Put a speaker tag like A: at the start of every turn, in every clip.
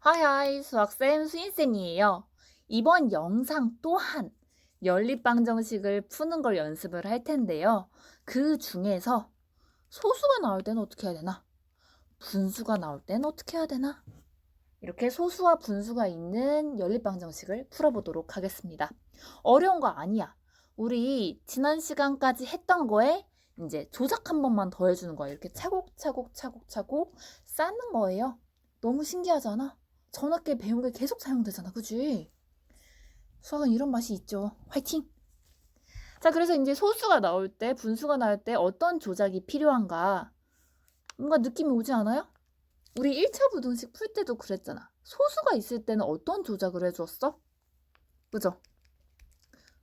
A: 하이하이 수학쌤 수인쌤이에요. 이번 영상 또한 연립방정식을 푸는 걸 연습을 할 텐데요. 그 중에서 소수가 나올 때는 어떻게 해야 되나? 분수가 나올 때는 어떻게 해야 되나? 이렇게 소수와 분수가 있는 연립방정식을 풀어보도록 하겠습니다. 어려운 거 아니야. 우리 지난 시간까지 했던 거에 이제 조작 한 번만 더 해주는 거예요. 이렇게 차곡차곡 쌓는 거예요. 너무 신기하잖아? 전학계 배운 게 계속 사용되잖아. 그지? 수학은 이런 맛이 있죠. 화이팅! 자, 그래서 이제 소수가 나올 때, 분수가 나올 때 어떤 조작이 필요한가? 뭔가 느낌이 오지 않아요? 우리 1차 부등식 풀 때도 그랬잖아. 소수가 있을 때는 어떤 조작을 해주었어? 그죠?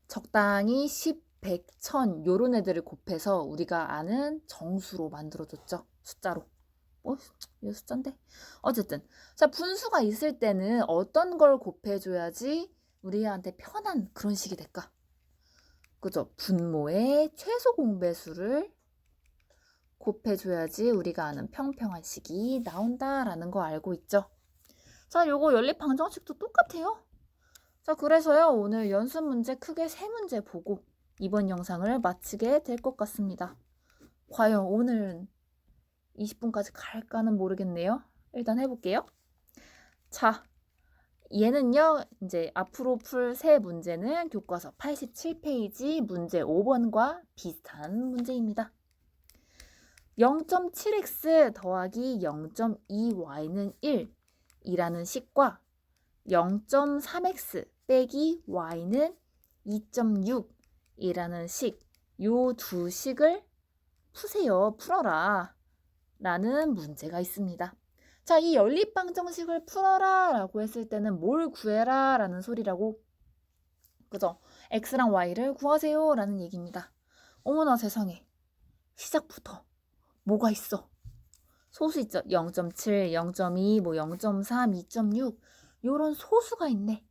A: 적당히 10, 100, 1000 요런 애들을 곱해서 우리가 아는 정수로 만들어줬죠. 숫자로. 이거 숫자인데? 어쨌든 자, 분수가 있을 때는 어떤 걸 곱해줘야지 우리한테 편한 그런 식이 될까? 그죠? 분모의 최소 공배수를 곱해줘야지 우리가 아는 평평한 식이 나온다라는 거 알고 있죠? 자, 요거 연립방정식도 똑같아요. 자, 그래서요, 오늘 연습 문제 크게 3문제 보고 이번 영상을 마치게 될 것 같습니다. 과연 오늘은 20분까지 갈까는 모르겠네요. 일단 해볼게요. 자, 얘는요, 이제 앞으로 풀 세 문제는 교과서 87페이지 문제 5번과 비슷한 문제입니다. 0.7x 더하기 0.2y는 1 이라는 식과 0.3x 빼기 y는 2.6 이라는 식, 요 두 식을 푸세요. 풀어라. 라는 문제가 있습니다. 자, 이 연립방정식을 풀어라 라고 했을 때는 뭘 구해라 라는 소리라고. 그죠? x랑 y를 구하세요 라는 얘기입니다. 어머나 세상에. 시작부터 뭐가 있어? 소수 있죠? 0.7, 0.2, 0.3, 2.6 요런 소수가 있네.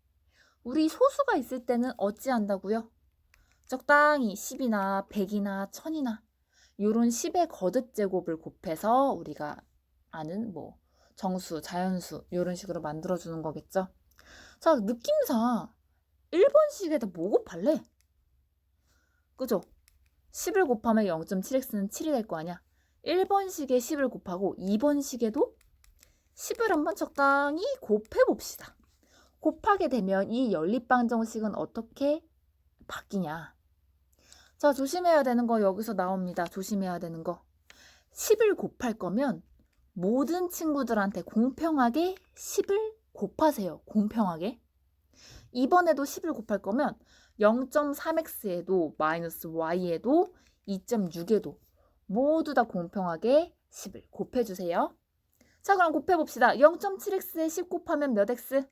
A: 우리 소수가 있을 때는 어찌한다고요? 적당히 10이나 100이나 1000이나 요런 10의 거듭제곱을 곱해서 우리가 아는 정수, 자연수 이런 식으로 만들어주는 거겠죠. 자, 느낌상 1번식에다 뭐 곱할래? 그죠? 10을 곱하면 0.7x는 7이 될 거 아니야. 1번식에 10을 곱하고 2번식에도 10을 한번 적당히 곱해봅시다. 곱하게 되면 이 연립방정식은 어떻게 바뀌냐. 자, 조심해야 되는 거 여기서 나옵니다. 조심해야 되는 거. 10을 곱할 거면 모든 친구들한테 공평하게 10을 곱하세요. 공평하게. 이번에도 10을 곱할 거면 0.3x에도 마이너스 y에도 2.6에도 모두 다 공평하게 10을 곱해주세요. 자, 그럼 곱해봅시다. 0.7x에 10 곱하면 몇 x?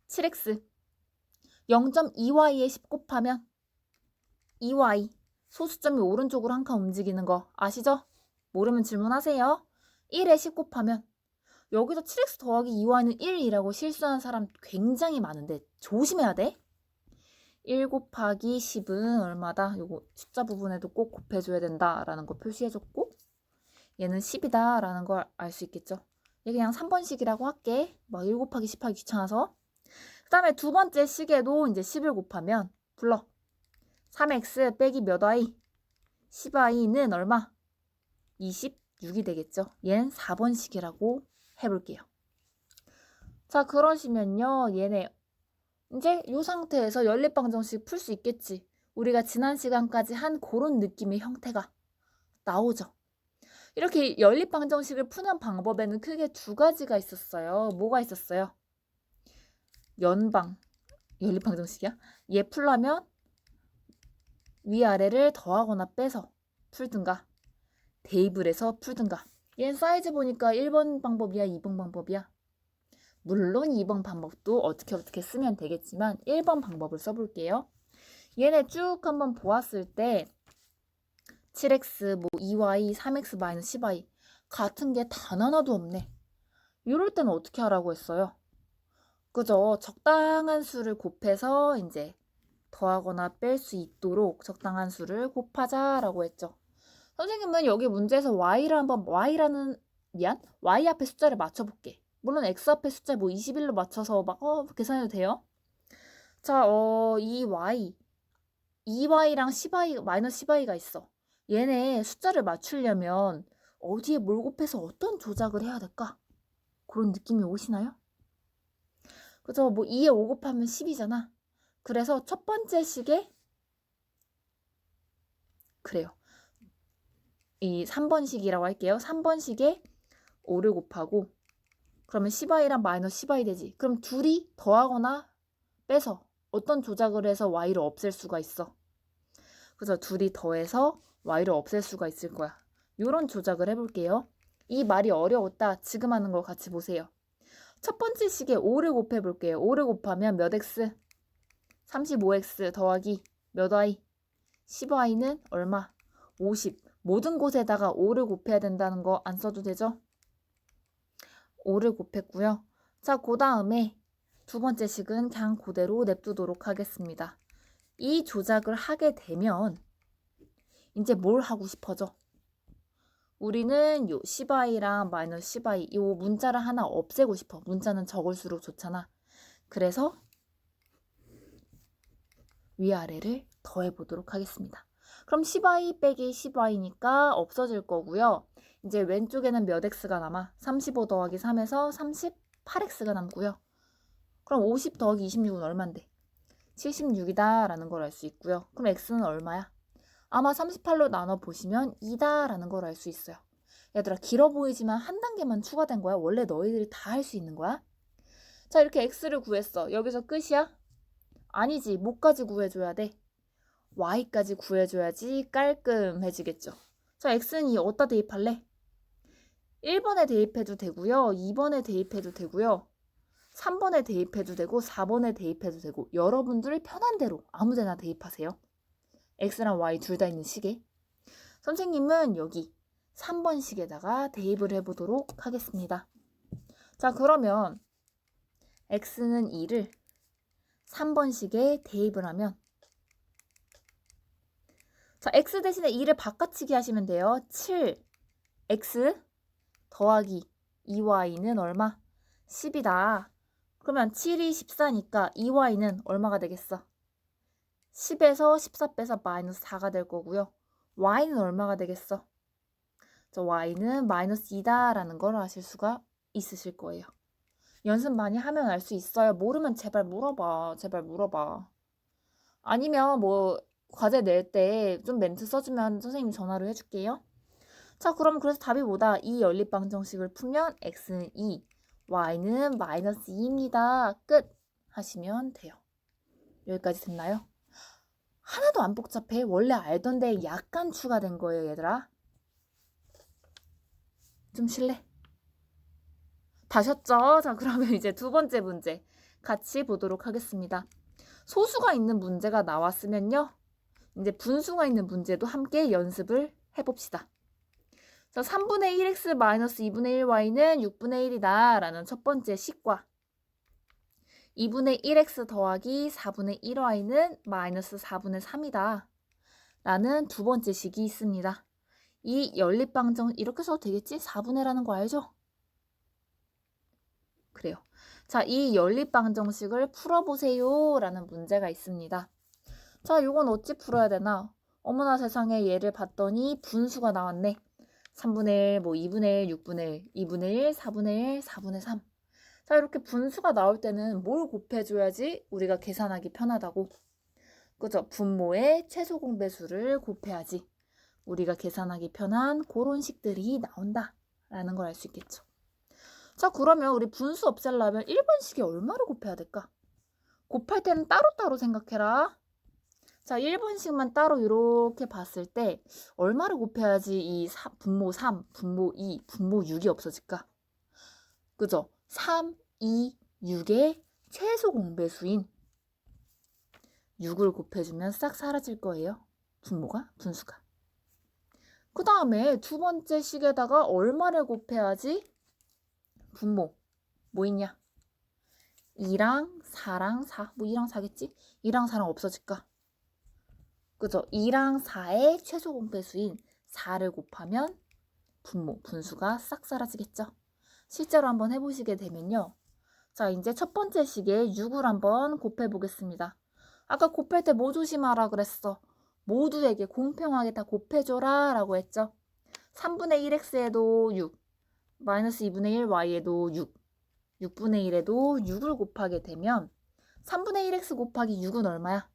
A: 7x. 0.2y에 10 곱하면 2y. 소수점이 오른쪽으로 한 칸 움직이는 거 아시죠? 모르면 질문하세요. 1에 10 곱하면 여기서 7x 더하기 2y는 1이라고 실수하는 사람 굉장히 많은데 조심해야 돼. 1 곱하기 10은 얼마다? 요거 숫자 부분에도 꼭 곱해줘야 된다라는 거 표시해줬고 얘는 10이다 라는 걸 알 수 있겠죠. 얘 그냥 3번식이라고 할게. 1 곱하기 10 하기 귀찮아서. 그 다음에 두 번째 식에도 이제 10을 곱하면 불러. 3x 빼기 몇 y? 10y는 얼마? 26이 되겠죠. 얘는 4번식이라고 해볼게요. 자, 그러시면요. 얘네 이제 이 상태에서 연립방정식 풀 수 있겠지. 우리가 지난 시간까지 한 그런 느낌의 형태가 나오죠. 이렇게 연립방정식을 푸는 방법에는 크게 두 가지가 있었어요. 뭐가 있었어요? 연방, 연립방정식이야? 얘 풀려면 위아래를 더하거나 빼서 풀든가 대입을 해서 풀든가. 얘는 사이즈 보니까 1번 방법이야, 2번 방법이야? 물론 2번 방법도 어떻게 쓰면 되겠지만 1번 방법을 써볼게요. 얘네 쭉 한번 보았을 때 7x, 2y, 3x, 10y 같은 게 단 하나도 없네. 이럴 때는 어떻게 하라고 했어요? 그죠? 적당한 수를 곱해서 이제 더하거나 뺄 수 있도록 적당한 수를 곱하자라고 했죠. 선생님은 여기 문제에서 y 앞에 숫자를 맞춰볼게. 물론 x 앞에 숫자 뭐 21로 맞춰서 막 계산해도 돼요. 자, 이 y, 2y랑 10y, 마이너스 10y가 있어. 얘네 숫자를 맞추려면 어디에 뭘 곱해서 어떤 조작을 해야 될까? 그런 느낌이 오시나요? 그죠? 뭐 2에 5 곱하면 10이잖아. 그래서 첫 번째 식에 그래요. 이 3번식이라고 할게요. 3번식에 5를 곱하고 그러면 10y랑 마이너스 10y 되지. 그럼 둘이 더하거나 빼서 어떤 조작을 해서 y를 없앨 수가 있어. 그래서 둘이 더해서 y를 없앨 수가 있을 거야. 이런 조작을 해볼게요. 이 말이 어려웠다. 지금 하는 걸 같이 보세요. 첫 번째 식에 5를 곱해볼게요. 5를 곱하면 몇 x? 35x 더하기 몇 y? 10y는 얼마? 50. 모든 곳에다가 5를 곱해야 된다는 거 안 써도 되죠? 5를 곱했고요. 자, 그 다음에 두 번째 식은 그냥 그대로 냅두도록 하겠습니다. 이 조작을 하게 되면 이제 뭘 하고 싶어져? 우리는 요 10i랑 마이너스 10i 이 문자를 하나 없애고 싶어. 문자는 적을수록 좋잖아. 그래서 위아래를 더해보도록 하겠습니다. 그럼 10i 빼기 10i니까 없어질 거고요. 이제 왼쪽에는 몇 x가 남아? 35 더하기 3에서 38x가 남고요. 그럼 50 더하기 26은 얼만데? 76이다 라는 걸 알 수 있고요. 그럼 x는 얼마야? 아마 38로 나눠보시면 2다 라는 걸 알 수 있어요. 얘들아, 길어 보이지만 한 단계만 추가된 거야. 원래 너희들이 다 할 수 있는 거야. 자, 이렇게 x를 구했어. 여기서 끝이야? 아니지. 뭐까지 구해줘야 돼? y까지 구해줘야지 깔끔해지겠죠. 자, x는 이 어디다 대입할래? 1번에 대입해도 되고요. 2번에 대입해도 되고요. 3번에 대입해도 되고 4번에 대입해도 되고 여러분들 편한 대로 아무데나 대입하세요. x랑 y 둘 다 있는 식에. 선생님은 여기 3번 식에다가 대입을 해보도록 하겠습니다. 자, 그러면 x는 2를 3번 식에 대입을 하면 자, x 대신에 2를 바꿔치기 하시면 돼요. 7x 더하기 2y는 얼마? 10이다. 그러면 7이 14니까 2y는 얼마가 되겠어? 10에서 14 빼서 마이너스 4가 될 거고요. y는 얼마가 되겠어? 저 y는 마이너스 2다 라는 걸 아실 수가 있으실 거예요. 연습 많이 하면 알 수 있어요. 모르면 제발 물어봐. 제발 물어봐. 아니면 뭐 과제 낼 때 좀 멘트 써주면 선생님이 전화를 해줄게요. 자, 그럼 그래서 답이 뭐다? 이 연립방정식을 풀면 x는 2, y는 마이너스 2입니다. 끝! 하시면 돼요. 여기까지 됐나요? 하나도 안 복잡해. 원래 알던데 약간 추가된 거예요, 얘들아. 좀 쉴래? 다 쉬었죠? 자, 그러면 이제 두 번째 문제 같이 보도록 하겠습니다. 소수가 있는 문제가 나왔으면요. 이제 분수가 있는 문제도 함께 연습을 해봅시다. 자, 3분의 1x 마이너스 2분의 1y는 6분의 1이다 라는 첫 번째 식과 2분의 1x 더하기 4분의 1y는 마이너스 4분의 3이다 라는 두 번째 식이 있습니다. 이 연립방정 이렇게 써도 되겠지? 4분의라는 거 알죠? 그래요. 자, 이 연립방정식을 풀어보세요 라는 문제가 있습니다. 자, 이건 어찌 풀어야 되나? 어머나 세상에 얘를 봤더니 분수가 나왔네. 3분의 1, 뭐 2분의 1, 6분의 1, 2분의 1, 4분의 1, 4분의 3. 자, 이렇게 분수가 나올 때는 뭘 곱해줘야지 우리가 계산하기 편하다고? 그죠? 분모의 최소 공배수를 곱해야지 우리가 계산하기 편한 그런 식들이 나온다 라는 걸 알 수 있겠죠. 자, 그러면 우리 분수 없애려면 1번식에 얼마를 곱해야 될까? 곱할 때는 따로따로 생각해라. 자, 1번씩만 따로 이렇게 봤을 때 얼마를 곱해야지 이 분모 3, 분모 2, 분모 6이 없어질까? 그죠? 3, 2, 6의 최소 공배수인 6을 곱해주면 싹 사라질 거예요. 분수가. 그 다음에 두 번째 식에다가 얼마를 곱해야지 분모 뭐 있냐? 2랑 4랑 4, 뭐 2랑 4겠지? 2랑 4랑 없어질까? 그죠? 2랑 4의 최소 공배수인 4를 곱하면 분수가 싹 사라지겠죠? 실제로 한번 해보시게 되면요. 자, 이제 첫 번째 식에 6을 한번 곱해보겠습니다. 아까 곱할 때 뭐 조심하라 그랬어? 모두에게 공평하게 다 곱해줘라 라고 했죠. 3분의 1x에도 6, 마이너스 2분의 1y에도 6, 6분의 1에도 6을 곱하게 되면 3분의 1x 곱하기 6은 얼마야?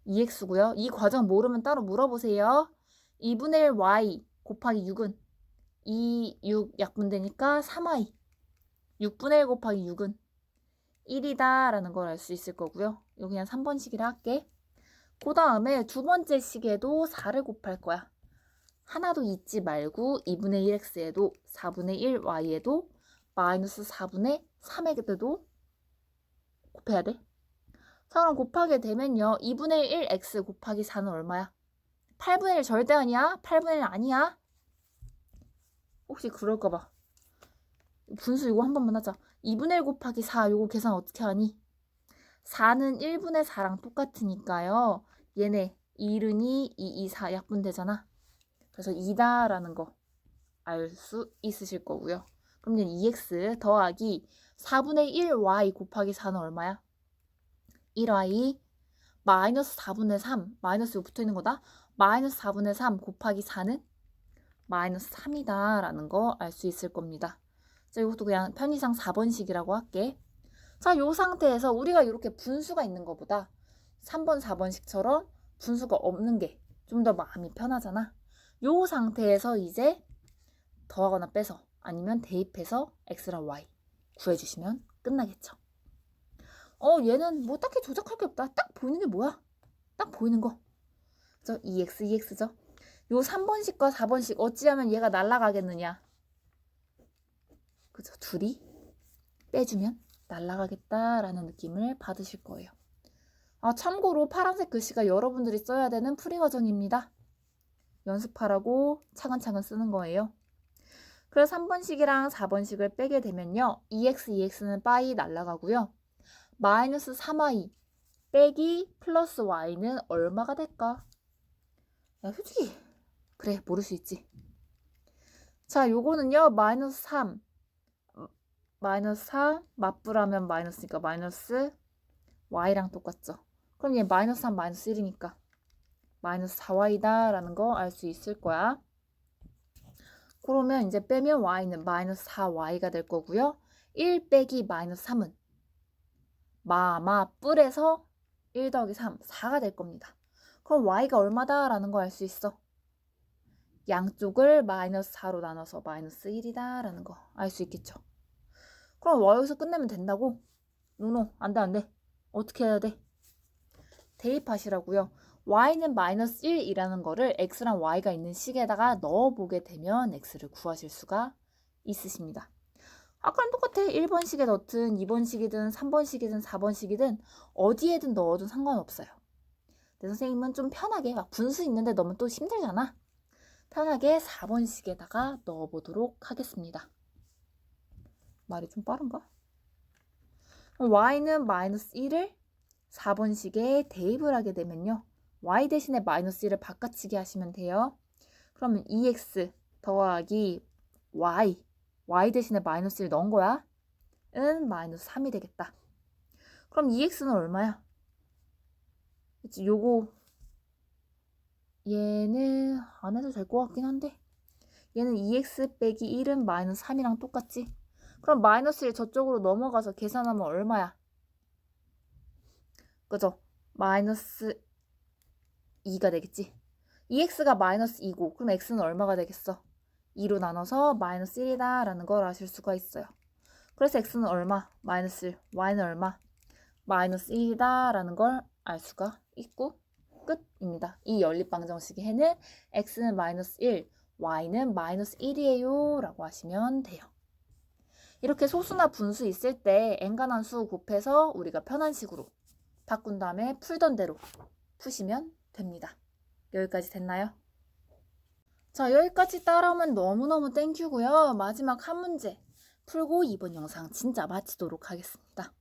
A: 2x고요. 이 과정 모르면 따로 물어보세요. 2분의 1y 곱하기 6은 2, 6 약분되니까 3y. 6분의 1 곱하기 6은 1이다 라는 걸 알 수 있을 거고요. 이거 그냥 3번식이라 할게. 그 다음에 두 번째 식에도 4를 곱할 거야. 하나도 잊지 말고 2분의 1x에도 4분의 1y에도 마이너스 4분의 3에게도 곱해야 돼. 자, 그럼 곱하게 되면요. 2분의 1x 곱하기 4는 얼마야? 8분의 1 절대 아니야? 8분의 1 아니야? 혹시 그럴까봐. 분수 이거 한 번만 하자. 2분의 1 곱하기 4 요거 계산 어떻게 하니? 4는 1분의 4랑 똑같으니까요. 얘네 1은 2, 2, 4 약분되잖아. 그래서 2다라는 거 알 수 있으실 거고요. 그럼 이제 2x 더하기 4분의 1y 곱하기 4는 얼마야? 1y 마이너스 4분의 3 마이너스 요 붙어있는 거다. 마이너스 4분의 3 곱하기 4는 마이너스 3이다 라는 거 알 수 있을 겁니다. 자, 이것도 그냥 편의상 4번식이라고 할게. 자, 요 상태에서 우리가 이렇게 분수가 있는 것보다 3번, 4번식처럼 분수가 없는 게 좀 더 마음이 편하잖아. 요 상태에서 이제 더하거나 빼서 아니면 대입해서 x랑 y 구해주시면 끝나겠죠. 얘는 뭐 딱히 조작할 게 없다. 딱 보이는 게 뭐야? 딱 보이는 거. 그죠? 2x, 2x죠. 요 3번식과 4번식 어찌하면 얘가 날아가겠느냐. 그죠? 둘이 빼주면 날아가겠다라는 느낌을 받으실 거예요. 참고로 파란색 글씨가 여러분들이 써야 되는 풀이 과정입니다. 연습하라고 차근차근 쓰는 거예요. 그래서 3번식이랑 4번식을 빼게 되면요. 2x, 2x는 빠이 날아가고요. 마이너스 3y 빼기 플러스 y는 얼마가 될까? 야, 솔직히 그래, 모를 수 있지. 자, 요거는요. 마이너스 3 마이너스 4 맞불하면 마이너스니까 마이너스 y랑 똑같죠. 그럼 얘 마이너스 3 마이너스 1이니까 마이너스 4y다 라는 거 알 수 있을 거야. 그러면 이제 빼면 y는 마이너스 4y가 될 거고요. 1 빼기 마이너스 3은 뿔에서 1 더하기 3, 4가 될 겁니다. 그럼 y가 얼마다 라는 거 알 수 있어. 양쪽을 마이너스 4로 나눠서 마이너스 1이다 라는 거 알 수 있겠죠. 그럼 여기서 끝내면 된다고? 노노, 안 돼, 안 돼. 어떻게 해야 돼? 대입하시라고요. y는 마이너스 1이라는 거를 x랑 y가 있는 식에다가 넣어보게 되면 x를 구하실 수가 있으십니다. 아까랑 똑같아. 1번식에 넣든 2번식이든 3번식이든 4번식이든 어디에든 넣어도 상관없어요. 근데 선생님은 좀 편하게 막 분수 있는데 넣으면 또 힘들잖아. 편하게 4번식에다가 넣어보도록 하겠습니다. 말이 좀 빠른가? y는 마이너스 1을 4번식에 대입을 하게 되면요. y 대신에 마이너스 1을 바꿔치기 하시면 돼요. 그러면 2x 더하기 y 대신에 마이너스 1 넣은 거야. 은 마이너스 3이 되겠다. 그럼 2x는 얼마야? 그치, 요거 얘는 안 해도 될 것 같긴 한데 얘는 2x 빼기 1은 마이너스 3이랑 똑같지? 그럼 마이너스 1 저쪽으로 넘어가서 계산하면 얼마야? 그죠? 마이너스 2가 되겠지? 2x가 마이너스 2고 그럼 x는 얼마가 되겠어? 2로 나눠서 마이너스 1이다 라는 걸 아실 수가 있어요. 그래서 x는 얼마? 마이너스 1, y는 얼마? 마이너스 1이다 라는 걸 알 수가 있고 끝입니다. 이 연립방정식의 해는 x는 마이너스 1, y는 마이너스 1이에요 라고 하시면 돼요. 이렇게 소수나 분수 있을 때 n간한 수 곱해서 우리가 편한 식으로 바꾼 다음에 풀던 대로 푸시면 됩니다. 여기까지 됐나요? 자, 여기까지 따라오면 너무너무 땡큐고요. 마지막 한 문제 풀고 이번 영상 진짜 마치도록 하겠습니다.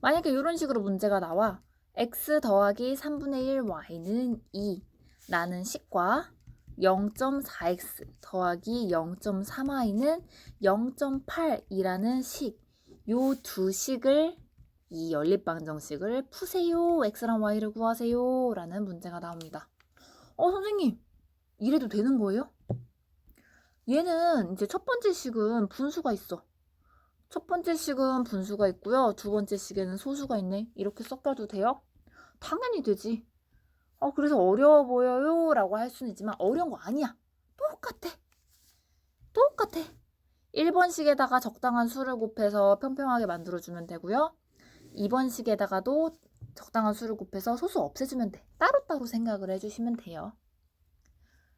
A: 만약에 이런 식으로 문제가 나와 x 더하기 3분의 1 y는 2 라는 식과 0.4x 더하기 0.3y는 0.8이라는 식, 요 두 식을, 이 연립방정식을 푸세요. x랑 y를 구하세요. 라는 문제가 나옵니다. 선생님, 이래도 되는 거예요? 얘는 이제 첫 번째 식은 분수가 있어. 첫 번째 식은 분수가 있고요. 두 번째 식에는 소수가 있네. 이렇게 섞여도 돼요? 당연히 되지. 그래서 어려워 보여요 라고 할 수는 있지만 어려운 거 아니야. 똑같아. 1번 식에다가 적당한 수를 곱해서 평평하게 만들어주면 되고요. 2번 식에다가도 적당한 수를 곱해서 소수 없애주면 돼. 따로따로 생각을 해주시면 돼요.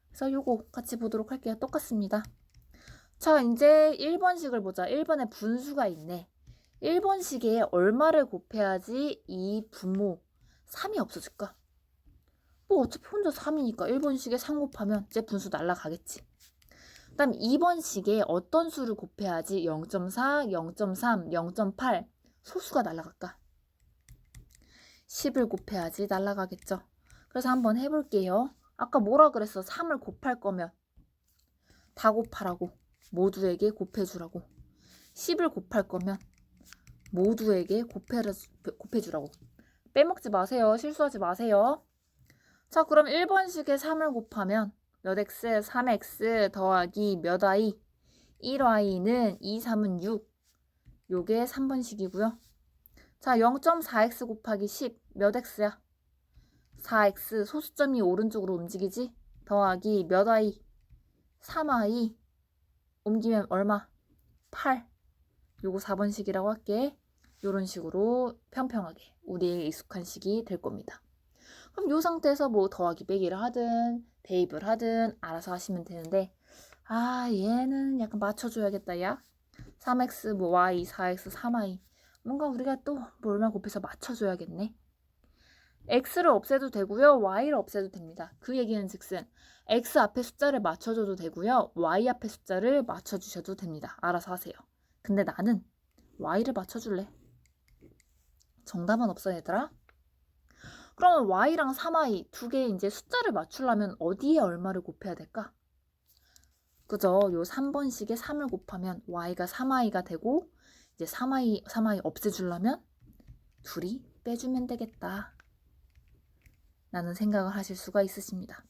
A: 그래서 요거 같이 보도록 할게요. 똑같습니다. 자, 이제 1번식을 보자. 1번에 분수가 있네. 1번식에 얼마를 곱해야지 이 분모 3이 없어질까? 뭐 어차피 혼자 3이니까 1번식에 3 곱하면 이제 분수 날라가겠지. 그 다음 2번식에 어떤 수를 곱해야지 0.4, 0.3, 0.8 소수가 날라갈까? 10을 곱해야지 날라가겠죠. 그래서 한번 해볼게요. 아까 뭐라 그랬어? 3을 곱할 거면 다 곱하라고. 모두에게 곱해주라고. 10을 곱할 거면 모두에게 곱해주라고. 빼먹지 마세요. 실수하지 마세요. 자, 그럼 1번식에 3을 곱하면 몇 x? 3x 더하기 몇 y? 1y는 2, 3은 6. 요게 3번식이고요. 자, 0.4x 곱하기 10 몇 x야? 4x 소수점이 오른쪽으로 움직이지? 더하기 몇 y? 3y 옮기면 얼마? 8. 요거 4번식이라고 할게. 요런 식으로 평평하게 우리에게 익숙한 식이 될 겁니다. 그럼 요 상태에서 뭐 더하기 빼기를 하든 대입을 하든 알아서 하시면 되는데 얘는 약간 맞춰줘야겠다 야. 3x 뭐 y 4x 3y 뭔가 우리가 또 뭘만 곱해서 맞춰줘야겠네. x를 없애도 되고요. y를 없애도 됩니다. 그 얘기는 즉슨 x 앞에 숫자를 맞춰줘도 되고요. y 앞에 숫자를 맞춰주셔도 됩니다. 알아서 하세요. 근데 나는 y를 맞춰줄래. 정답은 없어 얘들아. 그러면 y랑 3y 두 개 이제 숫자를 맞추려면 어디에 얼마를 곱해야 될까? 그죠? 요 3번식에 3을 곱하면 y가 3y가 되고 이제 3y 없애주려면 둘이 빼주면 되겠다. 라는 생각을 하실 수가 있으십니다.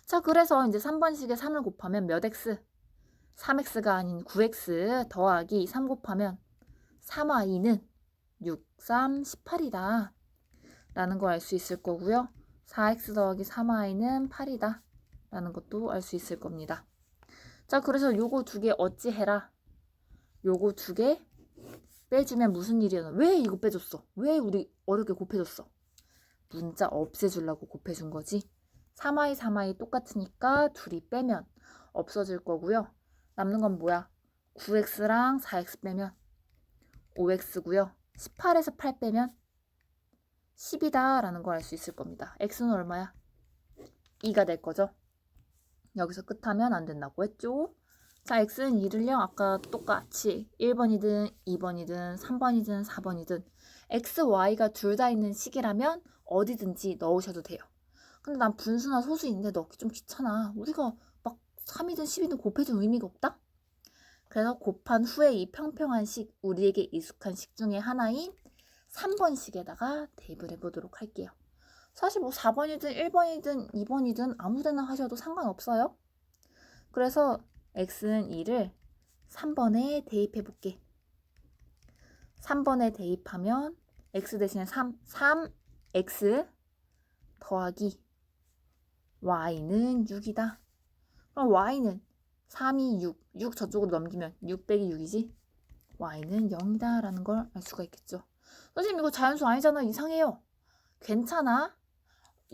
A: 자, 그래서 이제 3번식에 3을 곱하면 몇 x? 3x가 아닌 9x 더하기 3 곱하면 3y는 6, 3, 18이다. 라는 거 알 수 있을 거고요. 4x 더하기 3y는 8이다. 라는 것도 알 수 있을 겁니다. 자, 그래서 요거 두 개 어찌 해라? 요거 두 개 빼주면 무슨 일이야? 왜 이거 빼줬어? 왜 우리 어렵게 곱해줬어? 문자 없애주려고 곱해준 거지. 3y, 3y 똑같으니까 둘이 빼면 없어질 거고요. 남는 건 뭐야? 9x랑 4x 빼면 5x고요. 18에서 8 빼면 10이다 라는 걸 알 수 있을 겁니다. x는 얼마야? 2가 될 거죠. 여기서 끝하면 안 된다고 했죠. 자, x는 2를요. 아까 똑같이 1번이든 2번이든 3번이든 4번이든 x, y가 둘 다 있는 식이라면 어디든지 넣으셔도 돼요. 근데 난 분수나 소수인데 넣기 좀 귀찮아. 우리가 막 3이든 10이든 곱해줄 의미가 없다? 그래서 곱한 후에 이 평평한 식, 우리에게 익숙한 식 중에 하나인 3번식에다가 대입을 해보도록 할게요. 사실 뭐 4번이든 1번이든 2번이든 아무데나 하셔도 상관없어요. 그래서 x는 2를 3번에 대입해볼게. 3번에 대입하면 x 대신에 3x 더하기 y는 6이다. 그럼 y는 3이 6 저쪽으로 넘기면 6 빼기 6이지? y는 0이다 라는 걸 알 수가 있겠죠. 선생님 이거 자연수 아니잖아. 이상해요. 괜찮아.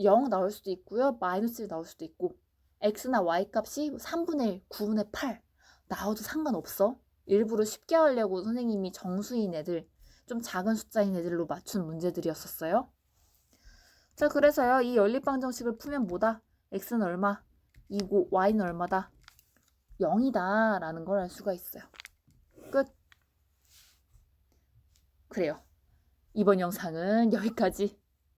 A: 0 나올 수도 있고요. 마이너스 1 나올 수도 있고 x나 y 값이 3분의 1, 9분의 8 나와도 상관없어. 일부러 쉽게 하려고 선생님이 정수인 애들, 좀 작은 숫자인 애들로 맞춘 문제들이었었어요. 자, 그래서요. 이 연립방정식을 풀면 뭐다? x는 얼마? 2고 y는 얼마다? 0이다 라는 걸 알 수가 있어요. 끝. 그래요. 이번 영상은 여기까지.